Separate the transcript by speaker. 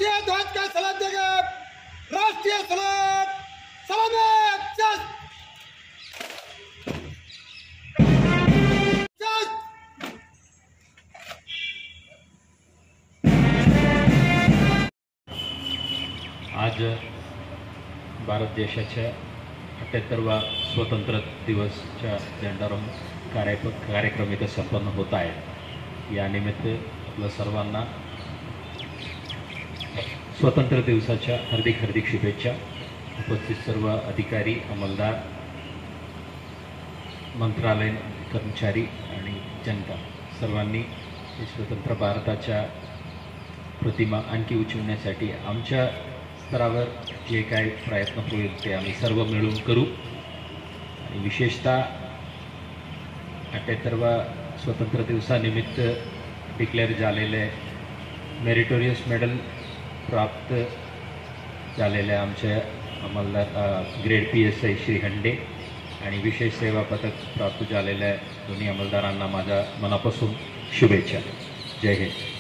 Speaker 1: राष्ट्रीय ध्वज का सलाम देंगे। राष्ट्रीय सलाम सलाम जस्ट
Speaker 2: आज भारत देशाच्या 78वा स्वतंत्र दिवसच्या झेंडारोहण कार्यक्रम इथे संपन्न होत आहे। या निमित्त आपल्या सर्वांना स्वतंत्र दिवसाच्या हार्दिक शुभेच्छा। उपस्थित सर्व अधिकारी, अंमलदार, मंत्रालयीन कर्मचारी आणि जनता सर्वांनी स्वतंत्र भारताच्या प्रतिमा आणखी उंचवण्यासाठी आमच्या स्तरावर जे काही प्रयत्न होईल ते आम्ही सर्व मिळून करू। आणि विशेषतः 78वा स्वतंत्र दिवसानिमित्त डिक्लेअर झालेले मेरिटोरियस मेडल प्राप्त झालेल्या आमच्या अंमलदार ग्रेड PSI श्री हंडे आणि विशेष सेवा पदक प्राप्त झालेल्या दोन्ही अंमलदारांना माझ्या मनापासून शुभेच्छा। जय हिंद।